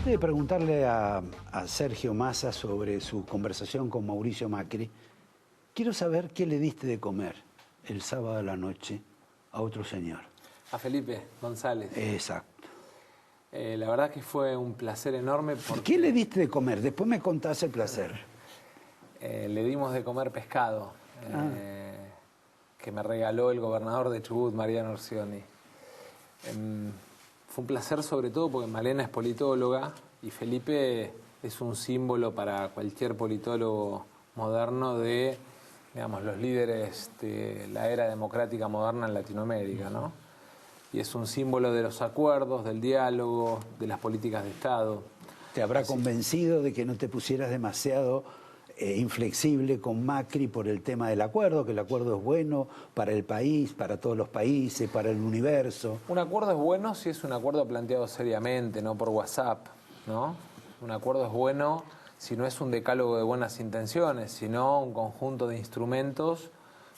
Antes de preguntarle a Sergio Massa sobre su conversación con Mauricio Macri, quiero saber qué le diste de comer el sábado a la noche a otro señor. A Felipe González. Exacto. La verdad que fue un placer enorme. Porque, ¿qué le diste de comer? Después me contás el placer. Le dimos de comer pescado, que me regaló el gobernador de Chubut, Mariano Orsioni. Fue un placer sobre todo porque Malena es politóloga y Felipe es un símbolo para cualquier politólogo moderno de, digamos, los líderes de la era democrática moderna en Latinoamérica, ¿no? Y es un símbolo de los acuerdos, del diálogo, de las políticas de Estado. ¿Te habrá convencido de que no te pusieras demasiado inflexible con Macri por el tema del acuerdo, que el acuerdo es bueno para el país, para todos los países, para el universo? Un acuerdo es bueno si es un acuerdo planteado seriamente, no por WhatsApp, ¿no? Un acuerdo es bueno si no es un decálogo de buenas intenciones, sino un conjunto de instrumentos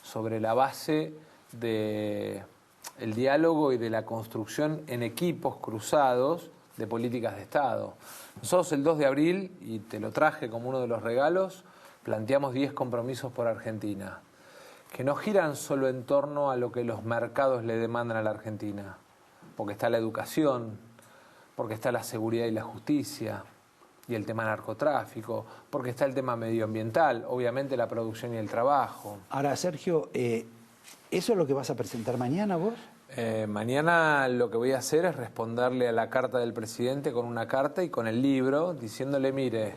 sobre la base de el diálogo y de la construcción en equipos cruzados de políticas de Estado. Nosotros el 2 de abril, y te lo traje como uno de los regalos, planteamos 10 compromisos por Argentina, que no giran solo en torno a lo que los mercados le demandan a la Argentina, porque está la educación, porque está la seguridad y la justicia, y el tema narcotráfico, porque está el tema medioambiental, obviamente la producción y el trabajo. Ahora, Sergio, ¿eso es lo que vas a presentar mañana vos? Mañana lo que voy a hacer es responderle a la carta del presidente con una carta y con el libro, diciéndole, mire,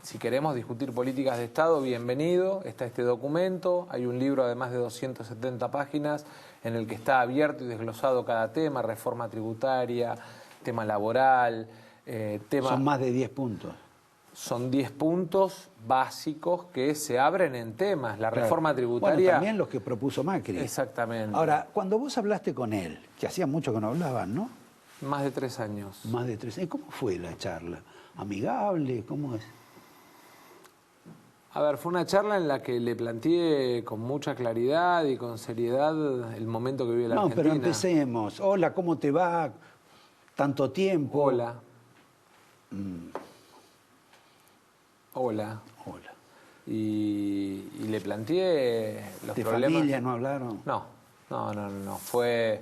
si queremos discutir políticas de Estado, bienvenido, está este documento, hay un libro además de 270 páginas en el que está abierto y desglosado cada tema, reforma tributaria, tema laboral, tema... Son más de 10 puntos. Son 10 puntos básicos que se abren en temas. La reforma tributaria... Bueno, también los que propuso Macri. Exactamente. Ahora, cuando vos hablaste con él, que hacía mucho que no hablaban, ¿no? Más de 3 años. Más de 3 años. ¿Cómo fue la charla? ¿Amigable? ¿Cómo es? A ver, fue una charla en la que le planteé con mucha claridad y con seriedad el momento que vive la Argentina. No, pero empecemos. Hola, ¿cómo te va? ¿Tanto tiempo? Hola. Hola. Hola. Y le planteé los problemas. ¿De familia no hablaron? No. Fue...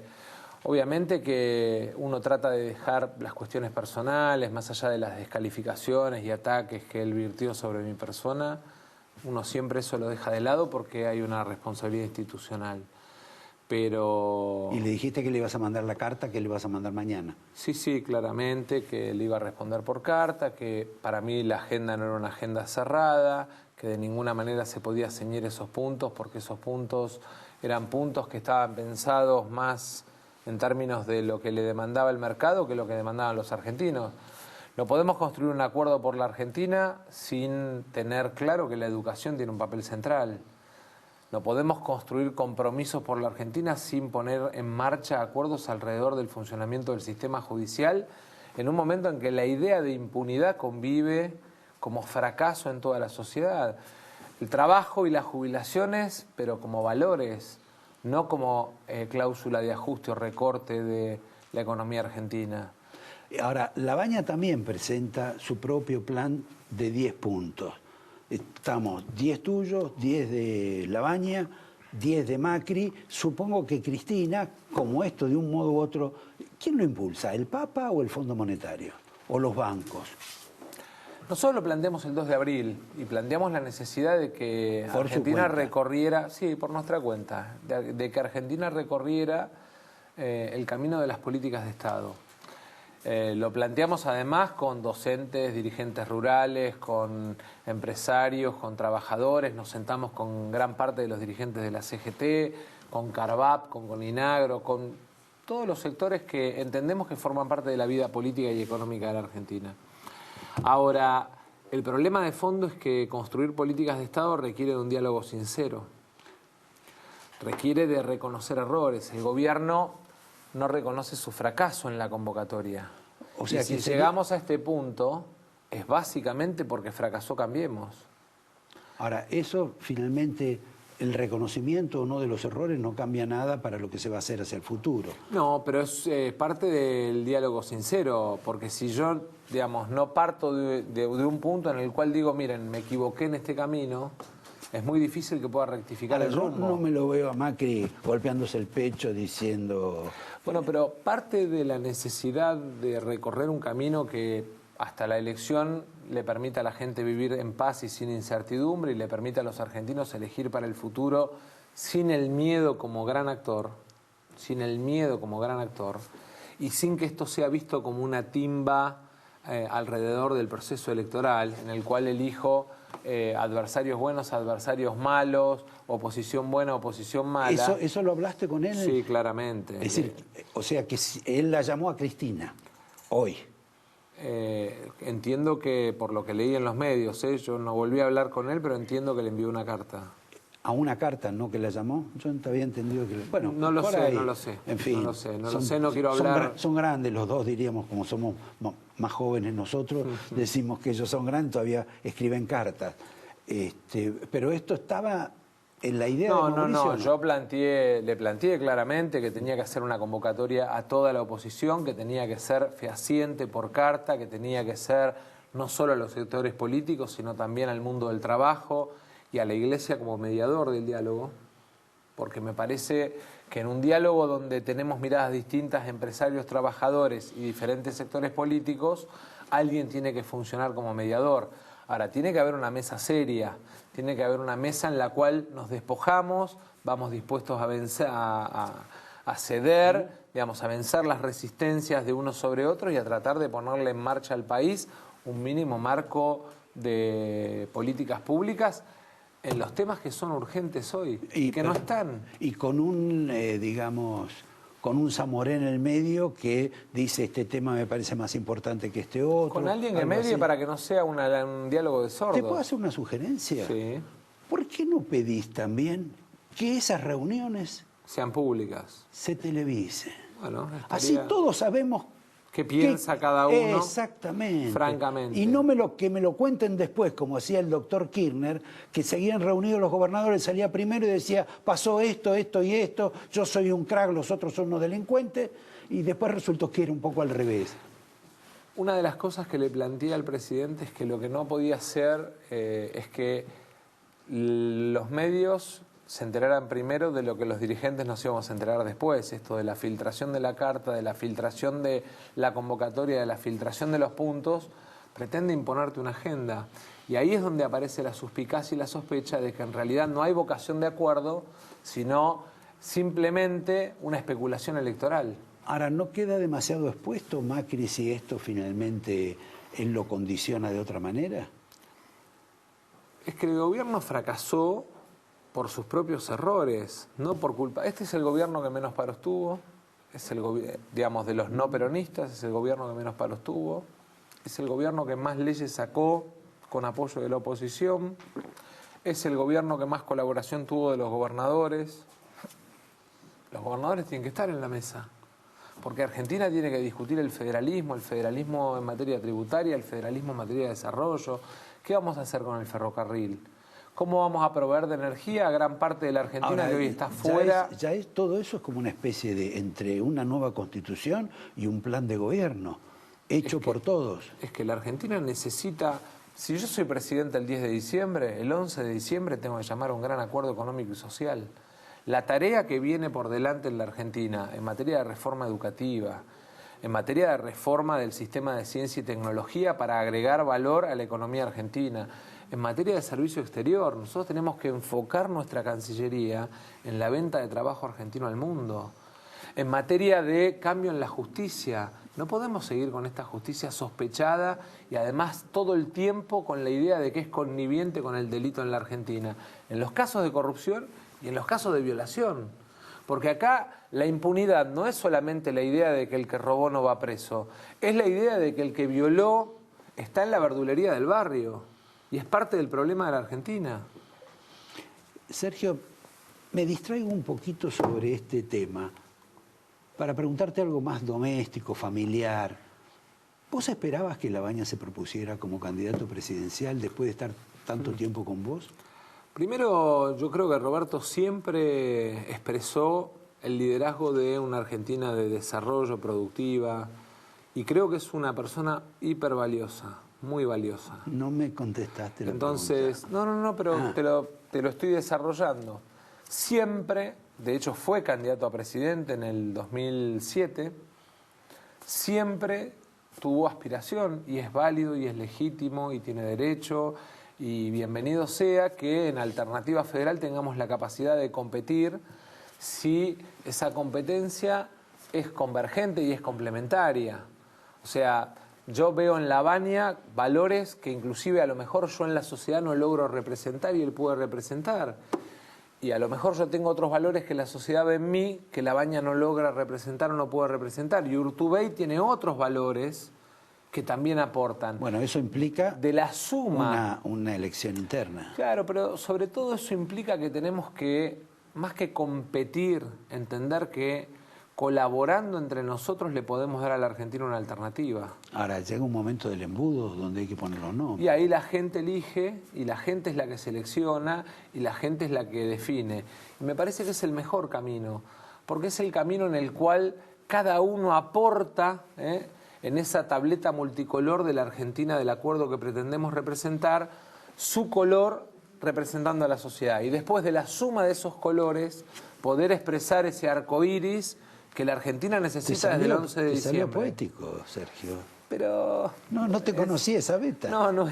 Obviamente que uno trata de dejar las cuestiones personales, más allá de las descalificaciones y ataques que él virtió sobre mi persona, uno siempre eso lo deja de lado porque hay una responsabilidad institucional. Pero... ¿Y le dijiste que le ibas a mandar la carta, que le ibas a mandar mañana? Sí, claramente, que le iba a responder por carta, que para mí la agenda no era una agenda cerrada, que de ninguna manera se podía ceñir esos puntos, porque esos puntos eran puntos que estaban pensados más en términos de lo que le demandaba el mercado que lo que demandaban los argentinos. No podemos construir un acuerdo por la Argentina sin tener claro que la educación tiene un papel central. No podemos construir compromisos por la Argentina sin poner en marcha acuerdos alrededor del funcionamiento del sistema judicial en un momento en que la idea de impunidad convive como fracaso en toda la sociedad. El trabajo y las jubilaciones, pero como valores, no como cláusula de ajuste o recorte de la economía argentina. Ahora, Labaña también presenta su propio plan de 10 puntos. Estamos 10 tuyos, 10 de Labaña, 10 de Macri. Supongo que Cristina, como esto de un modo u otro, ¿quién lo impulsa? ¿El Papa o el Fondo Monetario? ¿O los bancos? Nosotros lo planteamos el 2 de abril y planteamos la necesidad de que Argentina recorriera, sí, por nuestra cuenta, de que Argentina recorriera el camino de las políticas de Estado. Lo planteamos además con docentes, dirigentes rurales, con empresarios, con trabajadores. Nos sentamos con gran parte de los dirigentes de la CGT, con Carvap, con Coninagro, con todos los sectores que entendemos que forman parte de la vida política y económica de la Argentina. Ahora, el problema de fondo es que construir políticas de Estado requiere de un diálogo sincero. Requiere de reconocer errores. El gobierno no reconoce su fracaso en la convocatoria. O sea, si llegamos a este punto, es básicamente porque fracasó Cambiemos. Ahora, eso finalmente el reconocimiento o no de los errores no cambia nada para lo que se va a hacer hacia el futuro. No, pero es parte del diálogo sincero, porque si yo, digamos, no parto de un punto en el cual digo, miren, me equivoqué en este camino, es muy difícil que pueda rectificar el rumbo. Yo no me lo veo a Macri golpeándose el pecho diciendo... Bueno, pero parte de la necesidad de recorrer un camino que hasta la elección le permita a la gente vivir en paz y sin incertidumbre y le permita a los argentinos elegir para el futuro sin el miedo como gran actor, y sin que esto sea visto como una timba alrededor del proceso electoral en el cual elijo adversarios buenos, adversarios malos, oposición buena, oposición mala. ¿Eso lo hablaste con él? Sí, claramente. Es decir, o sea que él la llamó a Cristina hoy. Entiendo que, por lo que leí en los medios, yo no volví a hablar con él, pero entiendo que le envió una carta. ¿A una carta, no que la llamó? Yo no te había entendido que... Bueno, no lo sé. En fin. No quiero hablar... Son grandes los dos, diríamos, como somos más jóvenes nosotros, decimos que ellos son grandes, todavía escriben cartas. Pero esto estaba en la idea de Mauricio. No, yo le planteé claramente que tenía que hacer una convocatoria a toda la oposición, que tenía que ser fehaciente por carta, que tenía que ser no solo a los sectores políticos, sino también al mundo del trabajo y a la Iglesia como mediador del diálogo, porque me parece que en un diálogo donde tenemos miradas distintas, empresarios, trabajadores y diferentes sectores políticos, alguien tiene que funcionar como mediador. Ahora, tiene que haber una mesa seria, tiene que haber una mesa en la cual nos despojamos, vamos dispuestos a vencer, a ceder, digamos, a vencer las resistencias de unos sobre otros y a tratar de ponerle en marcha al país un mínimo marco de políticas públicas en los temas que son urgentes hoy y que no están. Y con un, digamos, con un Zamoré en el medio que dice este tema me parece más importante que este otro. Con alguien en medio para que no sea un diálogo de sordos. ¿Te puedo hacer una sugerencia? Sí. ¿Por qué no pedís también que esas reuniones sean públicas? Se televisen. Bueno, así todos sabemos qué piensa cada uno. Exactamente. Francamente. Y que me lo cuenten después, como hacía el doctor Kirchner, que seguían reunidos los gobernadores, salía primero y decía, pasó esto, esto y esto, yo soy un crack, los otros son unos delincuentes, y después resultó que era un poco al revés. Una de las cosas que le planteé al presidente es que lo que no podía ser es que los medios se enteraran primero de lo que los dirigentes nos íbamos a enterar después, esto de la filtración de la carta, de la filtración de la convocatoria, de la filtración de los puntos, pretende imponerte una agenda. Y ahí es donde aparece la suspicacia y la sospecha de que en realidad no hay vocación de acuerdo, sino simplemente una especulación electoral. Ahora, ¿no queda demasiado expuesto Macri si esto finalmente él lo condiciona de otra manera? Es que el gobierno fracasó por sus propios errores, no por culpa. Este es el gobierno que menos paros tuvo, es el digamos de los no peronistas, es el gobierno que menos paros tuvo, es el gobierno que más leyes sacó con apoyo de la oposición, es el gobierno que más colaboración tuvo de los gobernadores. Los gobernadores tienen que estar en la mesa, porque Argentina tiene que discutir el federalismo en materia tributaria, el federalismo en materia de desarrollo. ¿Qué vamos a hacer con el ferrocarril? ¿Cómo vamos a proveer de energía a gran parte de la Argentina ahora, que hoy está fuera? Todo eso es como una especie de entre una nueva constitución y un plan de gobierno hecho por todos. Es que la Argentina necesita... Si yo soy presidente el 10 de diciembre, el 11 de diciembre tengo que llamar a un gran acuerdo económico y social. La tarea que viene por delante en la Argentina en materia de reforma educativa, en materia de reforma del sistema de ciencia y tecnología para agregar valor a la economía argentina, en materia de servicio exterior, nosotros tenemos que enfocar nuestra Cancillería en la venta de trabajo argentino al mundo. En materia de cambio en la justicia, no podemos seguir con esta justicia sospechada y además todo el tiempo con la idea de que es conniviente con el delito en la Argentina, en los casos de corrupción y en los casos de violación. Porque acá la impunidad no es solamente la idea de que el que robó no va preso, es la idea de que el que violó está en la verdulería del barrio. Y es parte del problema de la Argentina. Sergio, me distraigo un poquito sobre este tema para preguntarte algo más doméstico, familiar. ¿Vos esperabas que Labaña se propusiera como candidato presidencial después de estar tanto tiempo con vos? Primero, yo creo que Roberto siempre expresó el liderazgo de una Argentina de desarrollo, productiva, y creo que es una persona hiper valiosa, muy valiosa. No me contestaste la Entonces, pregunta. no, pero te lo estoy desarrollando. Siempre, de hecho fue candidato a presidente en el 2007, siempre tuvo aspiración, y es válido, y es legítimo, y tiene derecho, y bienvenido sea que en Alternativa Federal tengamos la capacidad de competir si esa competencia es convergente y es complementaria. O sea, yo veo en Lavagna valores que inclusive a lo mejor yo en la sociedad no logro representar y él puede representar. Y a lo mejor yo tengo otros valores que la sociedad ve en mí, que Lavagna no logra representar o no puede representar. Y Urtubey tiene otros valores que también aportan. Bueno, eso implica de la suma una elección interna. Claro, pero sobre todo eso implica que tenemos que, más que competir, entender que colaborando entre nosotros le podemos dar a la Argentina una alternativa. Ahora, llega un momento del embudo donde hay que poner los nombres. Y ahí la gente elige, y la gente es la que selecciona, y la gente es la que define. Y me parece que es el mejor camino, porque es el camino en el cual cada uno aporta, en esa tableta multicolor de la Argentina, del acuerdo que pretendemos representar, su color representando a la sociedad. Y después de la suma de esos colores, poder expresar ese arco iris que la Argentina necesita desde el 11 de diciembre. Te salió poético, Sergio. Pero... No te conocí esa beta. No,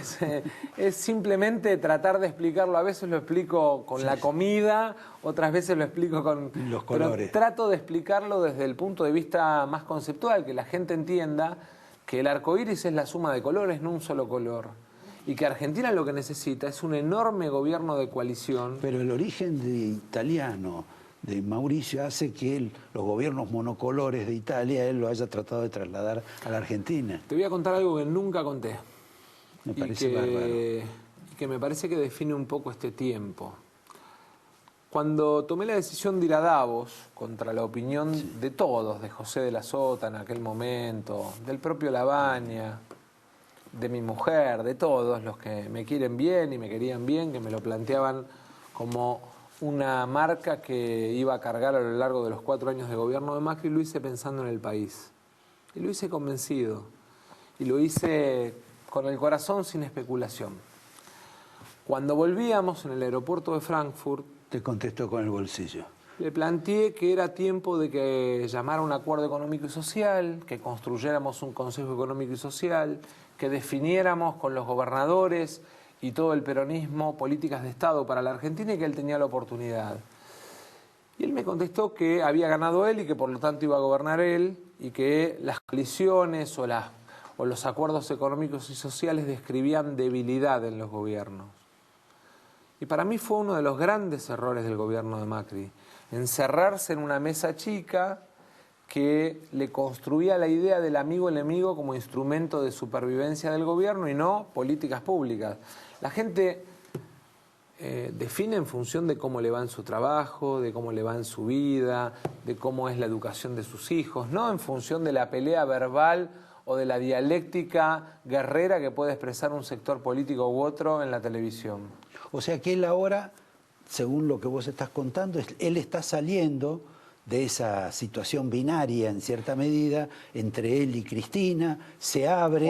es simplemente tratar de explicarlo. A veces lo explico con la comida, otras veces lo explico con los colores. Pero trato de explicarlo desde el punto de vista más conceptual, que la gente entienda que el arco iris es la suma de colores, no un solo color. Y que Argentina lo que necesita es un enorme gobierno de coalición. Pero el origen italiano de Mauricio hace que los gobiernos monocolores de Italia él lo haya tratado de trasladar a la Argentina. Te voy a contar algo que nunca conté. Me parece bárbaro. Y que me parece que define un poco este tiempo. Cuando tomé la decisión de ir a Davos, contra la opinión de todos, de José de la Sota en aquel momento, del propio Lavagna, de mi mujer, de todos los que me quieren bien y me querían bien, que me lo planteaban como una marca que iba a cargar a lo largo de los 4 años de gobierno de Macri, lo hice pensando en el país. Y lo hice convencido. Y lo hice con el corazón, sin especulación. Cuando volvíamos en el aeropuerto de Frankfurt... Te contestó con el bolsillo. Le planteé que era tiempo de que llamara un acuerdo económico y social, que construyéramos un Consejo Económico y Social, que definiéramos con los gobernadores y todo el peronismo políticas de Estado para la Argentina y que él tenía la oportunidad. Y él me contestó que había ganado él y que por lo tanto iba a gobernar él y que las coaliciones o los acuerdos económicos y sociales describían debilidad en los gobiernos. Y para mí fue uno de los grandes errores del gobierno de Macri, encerrarse en una mesa chica que le construía la idea del amigo-enemigo como instrumento de supervivencia del gobierno y no políticas públicas. La gente define en función de cómo le va en su trabajo, de cómo le va en su vida, de cómo es la educación de sus hijos, no en función de la pelea verbal o de la dialéctica guerrera que puede expresar un sector político u otro en la televisión. O sea que él ahora, según lo que vos estás contando, él está saliendo de esa situación binaria en cierta medida entre él y Cristina, se abre...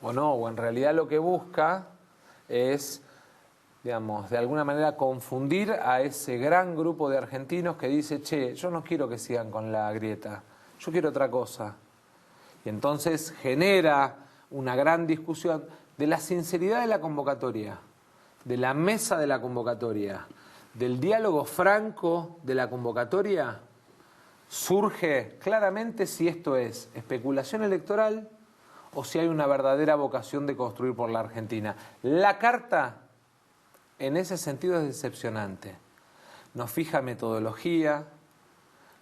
O en realidad lo que busca es, digamos, de alguna manera confundir a ese gran grupo de argentinos que dice, che, yo no quiero que sigan con la grieta, yo quiero otra cosa. Y entonces genera una gran discusión de la sinceridad de la convocatoria, de la mesa de la convocatoria, del diálogo franco de la convocatoria, surge claramente si esto es especulación electoral o si hay una verdadera vocación de construir por la Argentina. La carta, en ese sentido, es decepcionante. No fija metodología,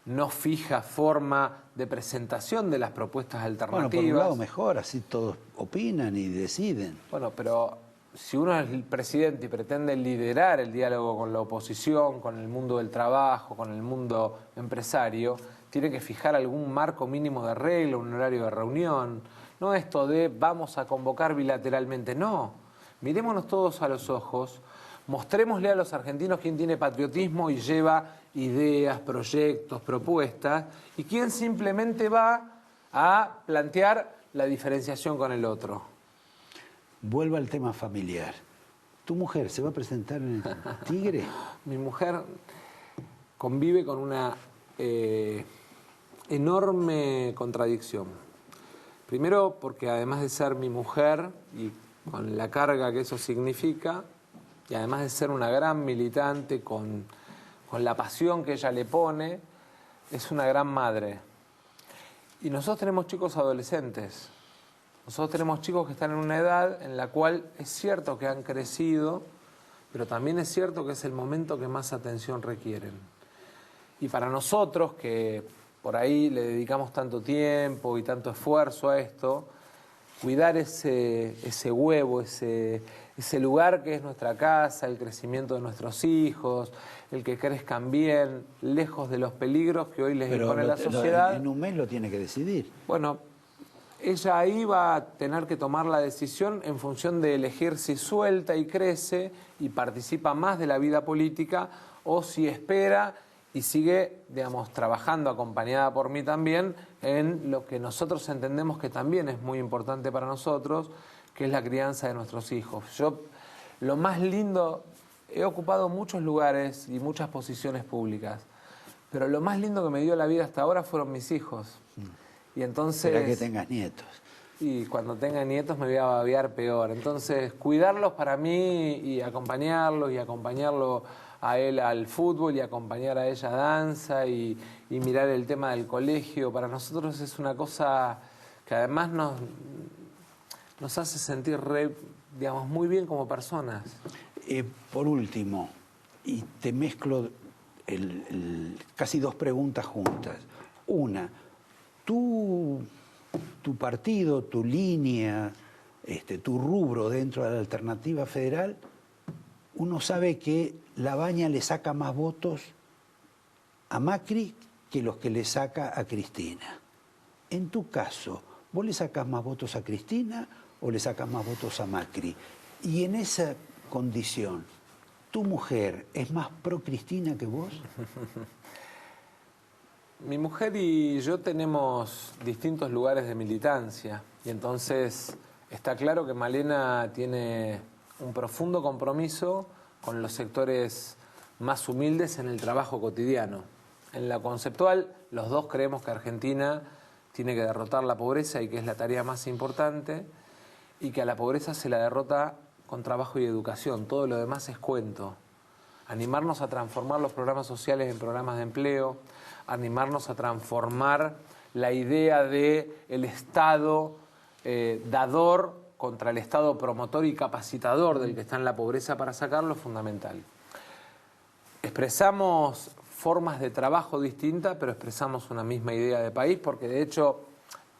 no fija forma de presentación de las propuestas alternativas. Bueno, por un lado mejor, así todos opinan y deciden. Bueno, pero si uno es el presidente y pretende liderar el diálogo con la oposición, con el mundo del trabajo, con el mundo empresario, tiene que fijar algún marco mínimo de regla, un horario de reunión. No esto de vamos a convocar bilateralmente, no. Mirémonos todos a los ojos, Mostrémosle a los argentinos quién tiene patriotismo y lleva ideas, proyectos, propuestas, y quién simplemente va a plantear la diferenciación con el otro. Vuelvo al tema familiar. ¿Tu mujer se va a presentar en el Tigre? Mi mujer convive con una enorme contradicción. Primero porque además de ser mi mujer y con la carga que eso significa, y además de ser una gran militante con la pasión que ella le pone, es una gran madre. Y nosotros tenemos chicos adolescentes. Nosotros tenemos chicos que están en una edad en la cual es cierto que han crecido, pero también es cierto que es el momento que más atención requieren. Y para nosotros, que por ahí le dedicamos tanto tiempo y tanto esfuerzo a esto, cuidar ese huevo, ese lugar que es nuestra casa, el crecimiento de nuestros hijos, el que crezcan bien, lejos de los peligros que hoy les impone la sociedad. En un mes lo tiene que decidir. Bueno, ella ahí va a tener que tomar la decisión en función de elegir si suelta y crece y participa más de la vida política o si espera y sigue, digamos, trabajando acompañada por mí también en lo que nosotros entendemos que también es muy importante para nosotros, que es la crianza de nuestros hijos. Yo, lo más lindo, he ocupado muchos lugares y muchas posiciones públicas, pero lo más lindo que me dio la vida hasta ahora fueron mis hijos. Y entonces... Espera que tengas nietos. Y cuando tenga nietos me voy a babear peor. Entonces, cuidarlos para mí y acompañarlos y acompañarlo a él al fútbol y acompañar a ella a danza y mirar el tema del colegio, para nosotros es una cosa que además nos hace sentir digamos, muy bien como personas. Por último, y te mezclo casi dos preguntas juntas. Una, tu partido, tu línea, tu rubro dentro de la Alternativa Federal, uno sabe que Labaña le saca más votos a Macri que los que le saca a Cristina. En tu caso, ¿vos le sacás más votos a Cristina o le sacas más votos a Macri? Y en esa condición, ¿tu mujer es más pro Cristina que vos? Mi mujer y yo tenemos distintos lugares de militancia y entonces está claro que Malena tiene un profundo compromiso con los sectores más humildes en el trabajo cotidiano. En la conceptual, los dos creemos que Argentina tiene que derrotar la pobreza y que es la tarea más importante, y que a la pobreza se la derrota con trabajo y educación. Todo lo demás es cuento. Animarnos a transformar los programas sociales en programas de empleo, animarnos a transformar la idea de el Estado dador contra el Estado promotor y capacitador del que está en la pobreza para sacarlo, es fundamental. Expresamos formas de trabajo distintas, pero expresamos una misma idea de país, porque de hecho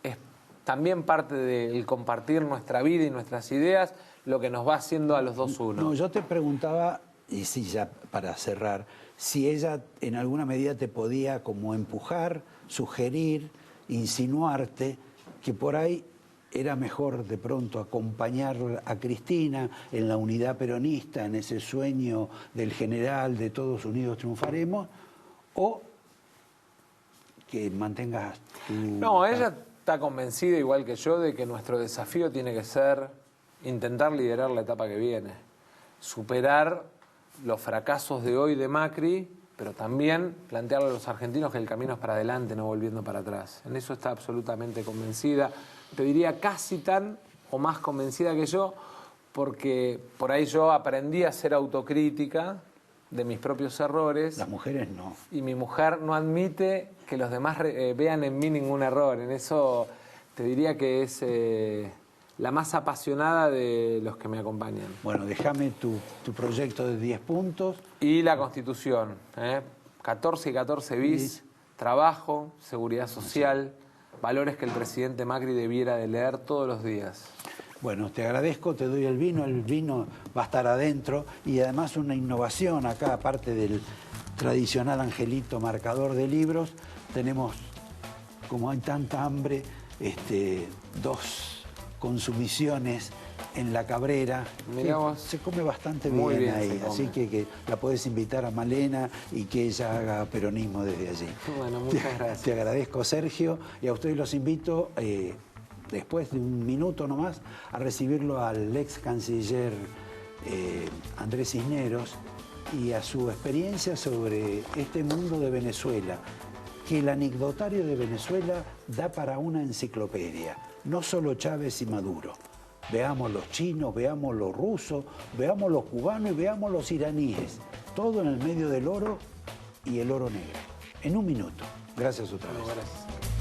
es también parte del compartir nuestra vida y nuestras ideas lo que nos va haciendo a los dos uno. No, yo te preguntaba, y sí, ya para cerrar, si ella en alguna medida te podía como empujar, sugerir, insinuarte que por ahí era mejor de pronto acompañar a Cristina en la unidad peronista, en ese sueño del general de todos unidos triunfaremos, o que mantengas tu... No, ella está convencida, igual que yo, de que nuestro desafío tiene que ser intentar liderar la etapa que viene, superar los fracasos de hoy de Macri, pero también plantearle a los argentinos que el camino es para adelante, no volviendo para atrás. En eso está absolutamente convencida. Te diría casi tan o más convencida que yo, porque por ahí yo aprendí a ser autocrítica de mis propios errores. Las mujeres no. Y mi mujer no admite que los demás vean en mí ningún error. En eso te diría que es la más apasionada de los que me acompañan. Bueno, déjame tu proyecto de 10 puntos. Y la Constitución, 14 y 14 bis, trabajo, seguridad social, valores que el presidente Macri debiera de leer todos los días. Bueno, te agradezco, te doy el vino va a estar adentro y además una innovación acá, aparte del tradicional angelito marcador de libros, tenemos, como hay tanta hambre, dos consumiciones en La Cabrera. Mirá vos. Se come bastante Muy bien bien ahí, se come. así que la podés invitar a Malena y que ella haga peronismo desde allí. Bueno, muchas gracias. Te agradezco, Sergio, y a ustedes los invito, después de un minuto nomás, a recibirlo al ex canciller Andrés Cisneros y a su experiencia sobre este mundo de Venezuela, que el anecdotario de Venezuela da para una enciclopedia, no solo Chávez y Maduro. Veamos los chinos, veamos los rusos, veamos los cubanos y veamos los iraníes. Todo en el medio del oro y el oro negro. En un minuto. Gracias otra vez. Gracias.